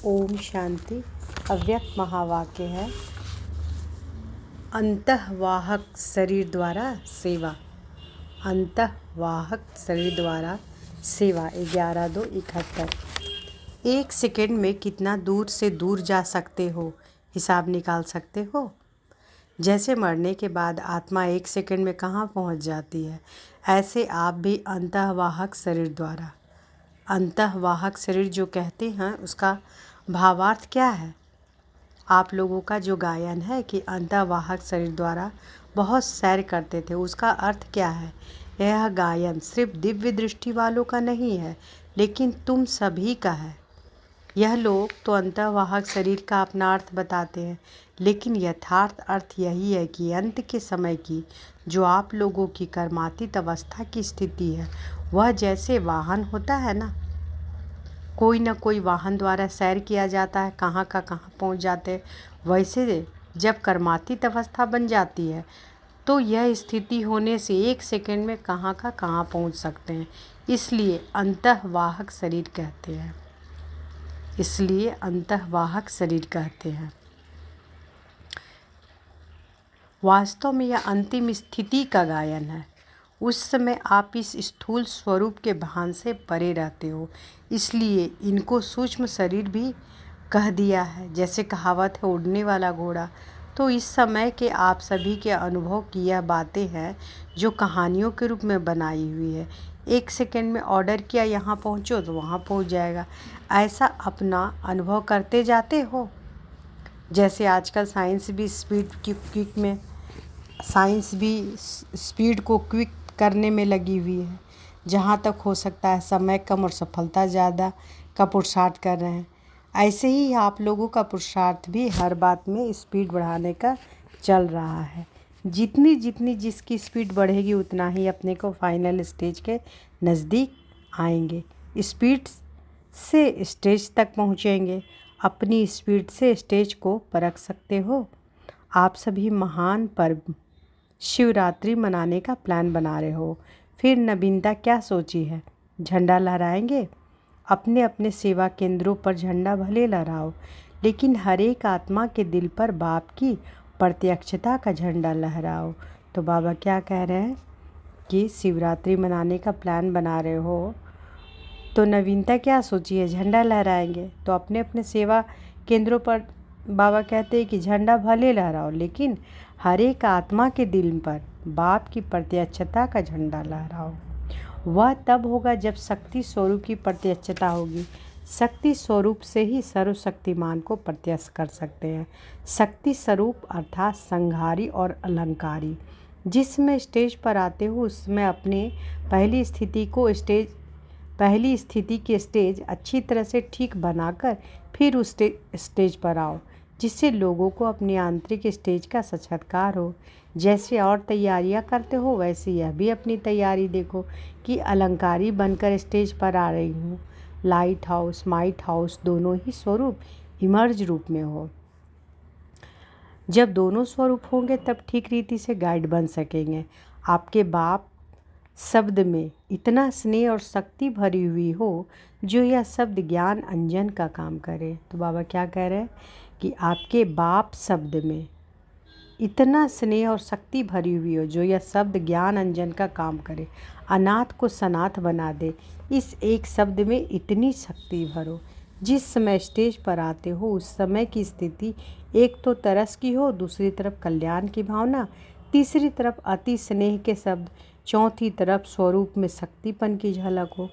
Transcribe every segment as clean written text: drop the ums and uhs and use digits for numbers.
ओम शांति। अव्यक्त महावाक्य है, अंतःवाहक शरीर द्वारा सेवा। अंतःवाहक शरीर द्वारा सेवा 11/2/71। 1 सेकंड में कितना दूर से दूर जा सकते हो, हिसाब निकाल सकते हो। जैसे मरने के बाद आत्मा 1 सेकंड में कहाँ पहुँच जाती है, ऐसे आप भी अंतःवाहक शरीर द्वारा। अंतःवाहक शरीर जो कहते हैं उसका भावार्थ क्या है? आप लोगों का जो गायन है कि अंतःवाहक शरीर द्वारा बहुत सैर करते थे, उसका अर्थ क्या है? यह गायन सिर्फ दिव्य दृष्टि वालों का नहीं है, लेकिन तुम सभी का है। यह लोग तो अंतःवाहक शरीर का अपना अर्थ बताते हैं, लेकिन यथार्थ अर्थ यही है कि अंत के समय की जो आप लोगों की कर्मातीत अवस्था की स्थिति है, वह जैसे वाहन होता है ना, कोई ना कोई वाहन द्वारा सैर किया जाता है, कहाँ का कहाँ पहुँच जाते हैं। वैसे जब कर्मातीत अवस्था बन जाती है तो यह स्थिति होने से 1 सेकंड में कहाँ का कहाँ पहुँच सकते हैं। इसलिए अंतःवाहक शरीर कहते हैं। इसलिए अंतःवाहक शरीर कहते हैं। वास्तव में यह अंतिम स्थिति का गायन है। उस समय आप इस स्थूल स्वरूप के भान से परे रहते हो, इसलिए इनको सूक्ष्म शरीर भी कह दिया है। जैसे कहावत है, उड़ने वाला घोड़ा। तो इस समय के आप सभी के अनुभव की यह बातें हैं जो कहानियों के रूप में बनाई हुई है। 1 सेकंड में ऑर्डर किया, यहाँ पहुँचो तो वहाँ पहुँच जाएगा। ऐसा अपना अनुभव करते जाते हो। जैसे आजकल साइंस भी स्पीड को क्विक करने में लगी हुई है। जहाँ तक हो सकता है समय कम और सफलता ज़्यादा का पुरुषार्थ कर रहे हैं। ऐसे ही आप लोगों का पुरुषार्थ भी हर बात में स्पीड बढ़ाने का चल रहा है। जितनी जिसकी स्पीड बढ़ेगी उतना ही अपने को फाइनल स्टेज के नज़दीक आएंगे। स्पीड से स्टेज तक पहुँचेंगे। अपनी स्पीड से स्टेज को परख सकते हो। आप सभी महान पर्व शिवरात्रि मनाने का प्लान बना रहे हो। फिर नवीनता क्या सोची है? झंडा लहराएंगे। अपने अपने सेवा केंद्रों पर झंडा भले लहराओ, लेकिन हर एक आत्मा के दिल पर बाप की प्रत्यक्षता का झंडा लहराओ। तो बाबा क्या कह रहे हैं कि शिवरात्रि मनाने का प्लान बना रहे हो, तो नवीनता क्या सोची है? झंडा लहराएंगे। तो अपने अपने सेवा केंद्रों पर बाबा कहते हैं कि झंडा भले लहराओ, लेकिन हर एक आत्मा के दिल पर बाप की प्रत्यक्षता का झंडा लहराओ। वह तब होगा जब शक्ति स्वरूप की प्रत्यक्षता होगी। शक्ति स्वरूप से ही सर्वशक्तिमान को प्रत्यक्ष कर सकते हैं। शक्ति स्वरूप अर्थात संहारी और अलंकारी। जिसमें स्टेज पर आते हो उसमें अपने पहली स्थिति की स्टेज अच्छी तरह से ठीक बनाकर फिर उस स्टेज पर आओ, जिससे लोगों को अपनी आंतरिक स्टेज का साक्षात्कार हो। जैसे और तैयारियां करते हो, वैसे यह भी अपनी तैयारी देखो कि अलंकारी बनकर स्टेज पर आ रही हूँ। लाइट हाउस, माइट हाउस दोनों ही स्वरूप इमर्ज रूप में हो। जब दोनों स्वरूप होंगे तब ठीक रीति से गाइड बन सकेंगे। आपके बाप शब्द में इतना स्नेह और शक्ति भरी हुई हो जो यह शब्द ज्ञान अंजन का काम करे। तो बाबा क्या कह रहे हैं कि आपके बाप शब्द में इतना स्नेह और शक्ति भरी हुई हो जो यह शब्द ज्ञान अंजन का काम करे, अनाथ को सनाथ बना दे। इस एक शब्द में इतनी शक्ति भरो। जिस समय स्टेज पर आते हो उस समय की स्थिति एक तो तरस की हो, दूसरी तरफ कल्याण की भावना, तीसरी तरफ अति स्नेह के शब्द, चौथी तरफ स्वरूप में शक्तिपन की झलक हो।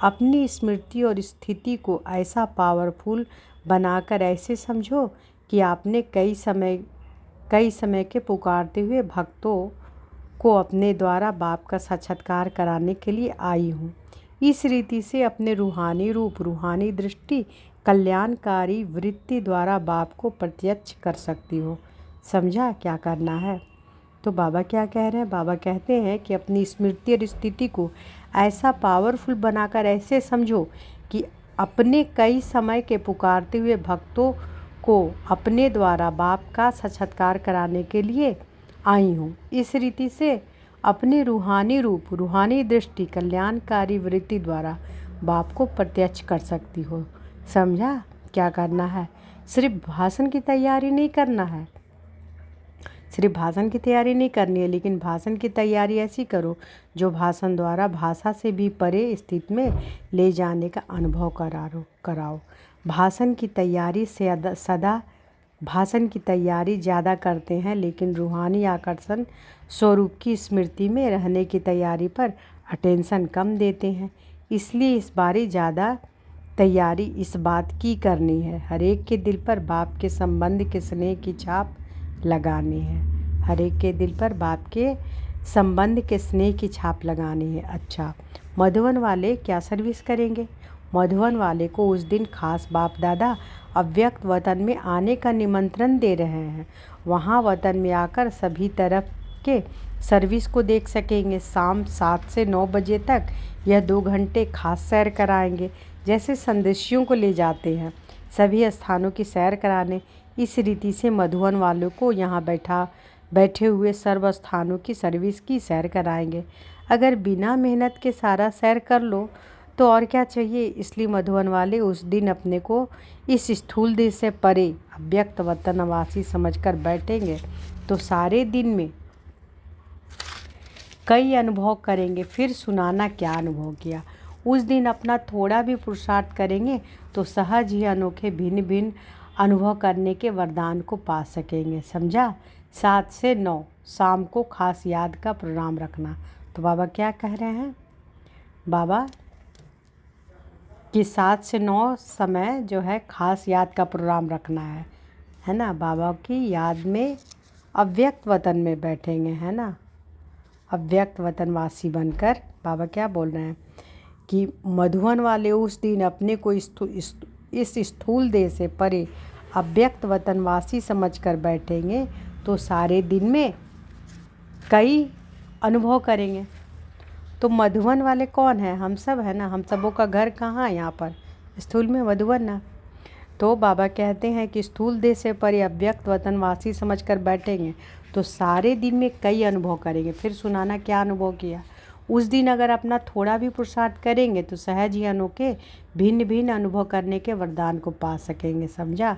अपनी स्मृति और स्थिति को ऐसा पावरफुल बनाकर ऐसे समझो कि आपने कई समय के पुकारते हुए भक्तों को अपने द्वारा बाप का साक्षात्कार कराने के लिए आई हूँ। इस रीति से अपने रूहानी रूप, रूहानी दृष्टि, कल्याणकारी वृत्ति द्वारा बाप को प्रत्यक्ष कर सकती हो। समझा क्या करना है? तो बाबा क्या कह रहे हैं? बाबा कहते हैं कि अपनी स्मृति और स्थिति को ऐसा पावरफुल बनाकर ऐसे समझो कि अपने कई समय के पुकारते हुए भक्तों को अपने द्वारा बाप का साक्षात्कार कराने के लिए आई हूँ। इस रीति से अपने रूहानी रूप, रूहानी दृष्टि, कल्याणकारी वृत्ति द्वारा बाप को प्रत्यक्ष कर सकती हो। समझा क्या करना है? सिर्फ भाषण की तैयारी नहीं करना है, सिर्फ भाषण की तैयारी नहीं करनी है, लेकिन भाषण की तैयारी ऐसी करो जो भाषण द्वारा भाषा से भी परे स्थिति में ले जाने का अनुभव कराओ। भाषण की तैयारी से सदा भाषण की तैयारी ज़्यादा करते हैं, लेकिन रूहानी आकर्षण स्वरूप की स्मृति में रहने की तैयारी पर अटेंशन कम देते हैं। इसलिए इस बारी ज़्यादा तैयारी इस बात की करनी है, हर एक के दिल पर बाप के संबंध के स्नेह की छाप लगानी है। हर एक के दिल पर बाप के संबंध के स्नेह की छाप लगानी है। अच्छा, मधुबन वाले क्या सर्विस करेंगे? मधुबन वाले को उस दिन खास बाप दादा अव्यक्त वतन में आने का निमंत्रण दे रहे हैं। वहाँ वतन में आकर सभी तरफ के सर्विस को देख सकेंगे। शाम 7 से 9 बजे तक यह 2 घंटे खास सैर कराएंगे, जैसे संदेशियों को ले जाते हैं सभी स्थानों की सैर कराने। इस रीति से मधुबन वालों को यहाँ बैठे हुए सर्व स्थानों की सर्विस की सैर कराएंगे। अगर बिना मेहनत के सारा सैर कर लो तो और क्या चाहिए। इसलिए मधुबन वाले उस दिन अपने को इस स्थूल देश से परे अव्यक्त वतनवासी समझकर बैठेंगे तो सारे दिन में कई अनुभव करेंगे। फिर सुनाना क्या अनुभव किया। उस दिन अपना थोड़ा भी पुरुषार्थ करेंगे तो सहज ही अनोखे भिन्न भिन्न अनुभव करने के वरदान को पा सकेंगे। समझा? 7 से 9 शाम को खास याद का प्रोग्राम रखना। तो बाबा क्या कह रहे हैं? बाबा कि 7 से 9 समय जो है खास याद का प्रोग्राम रखना है ना। बाबा की याद में अव्यक्त वतन में बैठेंगे, है ना, अव्यक्त वतनवासी बनकर। बाबा क्या बोल रहे हैं कि मधुबन वाले उस दिन अपने को इस स्थूल देह से परे अव्यक्त वतनवासी समझकर बैठेंगे तो सारे दिन में कई अनुभव करेंगे। तो मधुबन वाले कौन है? हम सब है ना। हम सबों का घर कहाँ है? यहाँ पर स्थूल में मधुबन ना। तो बाबा कहते हैं कि स्थूल देह से परे अव्यक्त वतनवासी समझकर बैठेंगे तो सारे दिन में कई अनुभव करेंगे। फिर सुनाना क्या अनुभव किया। उस दिन अगर अपना थोड़ा भी पुरुषार्थ करेंगे तो सहज ही अनोखे भिन्न भिन्न अनुभव करने के वरदान को पा सकेंगे। समझा?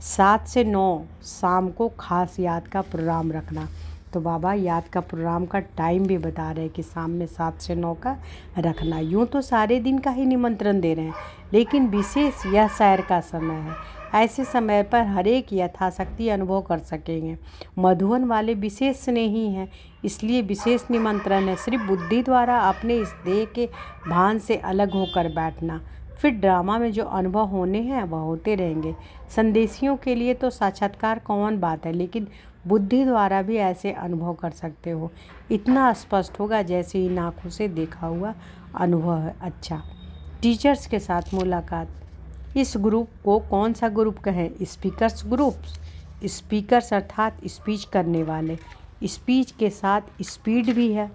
7 से 9 शाम को खास याद का प्रोग्राम रखना। तो बाबा याद का प्रोग्राम का टाइम भी बता रहे हैं कि शाम में 7 से 9 का रखना। यूँ तो सारे दिन का ही निमंत्रण दे रहे हैं, लेकिन विशेष यह सैर का समय है। ऐसे समय पर हर एक यथाशक्ति अनुभव कर सकेंगे। मधुबन वाले विशेष स्नेही हैं, इसलिए विशेष निमंत्रण है। सिर्फ बुद्धि द्वारा अपने इस देह के भान से अलग होकर बैठना। फिर ड्रामा में जो अनुभव होने हैं वह होते रहेंगे। संदेशियों के लिए तो साक्षात्कार कॉमन बात है, लेकिन बुद्धि द्वारा भी ऐसे अनुभव कर सकते हो। इतना स्पष्ट होगा जैसे इन आँखों से देखा हुआ अनुभव है। अच्छा, टीचर्स के साथ मुलाकात। इस ग्रुप को कौन सा ग्रुप कहें? Speakers group. स्पीकर्स अर्थात स्पीच करने वाले। स्पीच के साथ स्पीड भी है,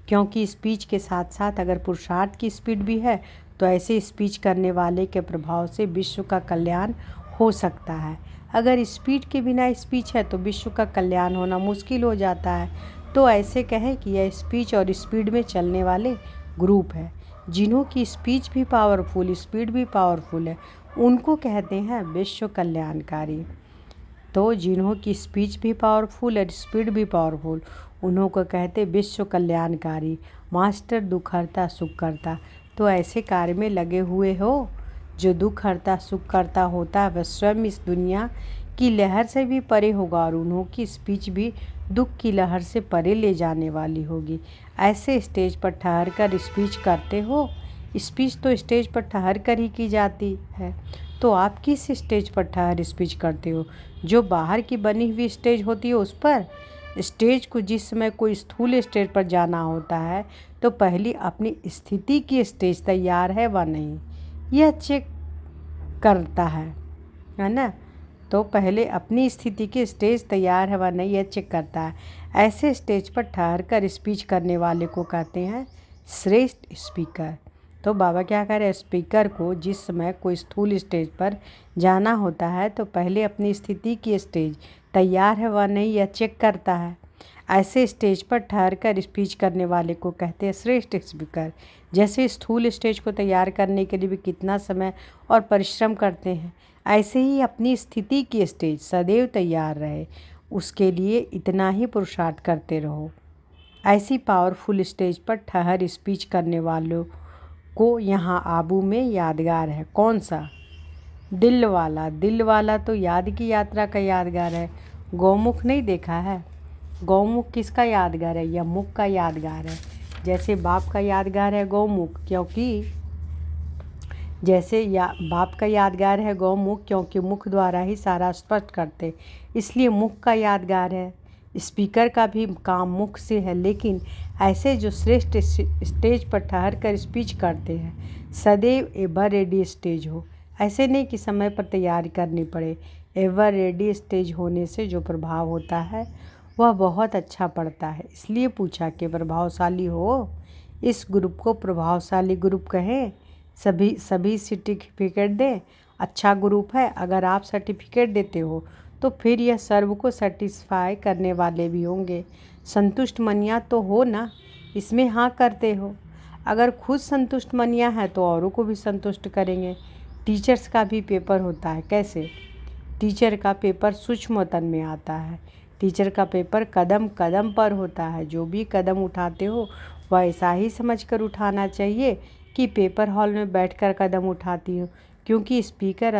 क्योंकि स्पीच के साथ साथ अगर पुरुषार्थ की स्पीड भी है तो ऐसे स्पीच करने वाले के प्रभाव से विश्व का कल्याण हो सकता है। अगर स्पीड के बिना स्पीच है तो विश्व का कल्याण होना मुश्किल हो जाता है। तो ऐसे कहें कि यह स्पीच और स्पीड में चलने वाले ग्रुप है। जिन्हों की स्पीच भी पावरफुल, स्पीड भी पावरफुल है, उनको कहते हैं विश्व कल्याणकारी। तो जिन्हों की स्पीच भी पावरफुल और स्पीड भी पावरफुल, उन्हों को कहते विश्व कल्याणकारी। मास्टर दुख हरता सुख करता। तो ऐसे कार्य में लगे हुए हो जो दुख हरता सुख करता होता है, वह स्वयं इस दुनिया की लहर से भी परे होगा और उन्हों की स्पीच भी दुख की लहर से परे ले जाने वाली होगी। ऐसे स्टेज पर ठहर कर स्पीच करते हो। स्पीच तो स्टेज पर ठहर कर ही की जाती है। तो आप किस स्टेज पर ठहर स्पीच करते हो? जो बाहर की बनी हुई स्टेज होती है उस पर। स्टेज को जिस समय कोई स्थूल स्टेज पर जाना होता है तो पहले अपनी स्थिति की स्टेज तैयार है व नहीं, यह चेक करता है ना। तो पहले अपनी स्थिति की स्टेज तैयार है व नहीं, यह चेक करता है। ऐसे स्टेज पर ठहर कर स्पीच करने वाले को कहते हैं श्रेष्ठ स्पीकर। तो बाबा क्या कह रहे हैं? स्पीकर को जिस समय कोई स्थूल स्टेज पर जाना होता है तो पहले अपनी स्थिति की स्टेज तैयार है व नहीं, यह चेक करता है। ऐसे स्टेज पर ठहरकर स्पीच करने वाले को कहते हैं श्रेष्ठ स्पीकर। जैसे स्थूल स्टेज को तैयार करने के लिए भी कितना समय और परिश्रम करते हैं, ऐसे ही अपनी स्थिति की स्टेज सदैव तैयार रहे, उसके लिए इतना ही पुरुषार्थ करते रहो। ऐसी पावरफुल स्टेज पर ठहर स्पीच करने वालों को यहाँ आबू में यादगार है। कौन सा? दिल वाला। दिल वाला तो याद की यात्रा का यादगार है। गौमुख नहीं देखा है? गौमुख किसका यादगार है? यह मुख का यादगार है। जैसे बाप का यादगार है गौमुख, क्योंकि बाप का यादगार है गौमुख, क्योंकि मुख द्वारा ही सारा स्पष्ट करते, इसलिए मुख का यादगार है। स्पीकर का भी काम मुख से है, लेकिन ऐसे जो श्रेष्ठ स्टेज पर ठहर कर स्पीच करते हैं, सदैव एवर रेडी स्टेज हो। ऐसे नहीं कि समय पर तैयारी करनी पड़े। एवर रेडी स्टेज होने से जो प्रभाव होता है वह बहुत अच्छा पड़ता है। इसलिए पूछा कि प्रभावशाली हो। इस ग्रुप को प्रभावशाली ग्रुप कहें। सभी सर्टिफिकेट दें। अच्छा ग्रुप है। अगर आप सर्टिफिकेट देते हो तो फिर यह सर्व को सेटिस्फाई करने वाले भी होंगे। संतुष्ट मनिया तो हो ना, इसमें हाँ करते हो। अगर खुद संतुष्ट मनिया है तो औरों को भी संतुष्ट करेंगे। टीचर्स का भी पेपर होता है। कैसे? टीचर का पेपर सूक्ष्म तन में आता है। टीचर का पेपर कदम कदम पर होता है। जो भी कदम उठाते हो वह ऐसा ही समझकर उठाना चाहिए कि पेपर हॉल में बैठकर कदम उठाती हो, क्योंकि स्पीकर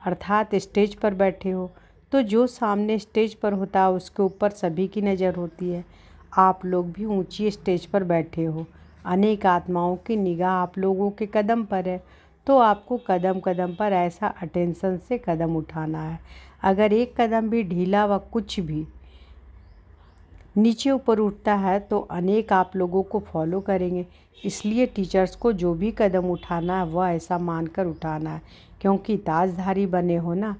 अर्थात स्टेज पर बैठे हो, तो जो सामने स्टेज पर होता है उसके ऊपर सभी की नज़र होती है। आप लोग भी ऊंची स्टेज पर बैठे हो, अनेक आत्माओं की निगाह आप लोगों के कदम पर है, तो आपको कदम कदम पर ऐसा अटेंशन से कदम उठाना है। अगर एक कदम भी ढीला व कुछ भी नीचे ऊपर उठता है तो अनेक आप लोगों को फॉलो करेंगे। इसलिए टीचर्स को जो भी कदम उठाना है वह ऐसा मानकर उठाना है, क्योंकि ताजधारी बने हो ना।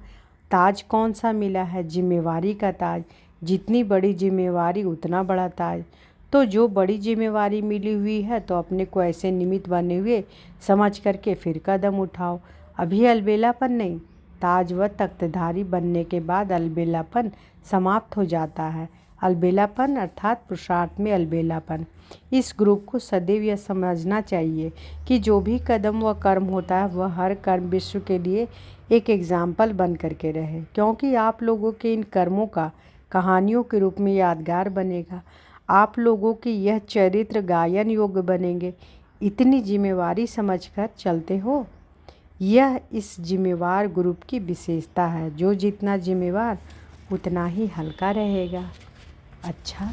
ताज कौन सा मिला है? जिम्मेवारी का ताज। जितनी बड़ी जिम्मेवारी उतना बड़ा ताज। तो जो बड़ी जिम्मेवारी मिली हुई है तो अपने को ऐसे निमित्त बने हुए समझ करके फिर कदम उठाओ। अभी अलबेलापन नहीं। ताज व तख्तधारी बनने के बाद अलबेलापन समाप्त हो जाता है। अलबेलापन अर्थात पुरुषार्थ में अलबेलापन। इस ग्रुप को सदैव यह समझना चाहिए कि जो भी कदम व कर्म होता है वह हर कर्म विश्व के लिए एक एग्जाम्पल बन करके रहे, क्योंकि आप लोगों के इन कर्मों का कहानियों के रूप में यादगार बनेगा। आप लोगों की यह चरित्र गायन योग्य बनेंगे। इतनी जिम्मेवारी समझकर चलते हो। यह इस जिम्मेवार ग्रुप की विशेषता है। जो जितना जिम्मेवार उतना ही हल्का रहेगा। अच्छा।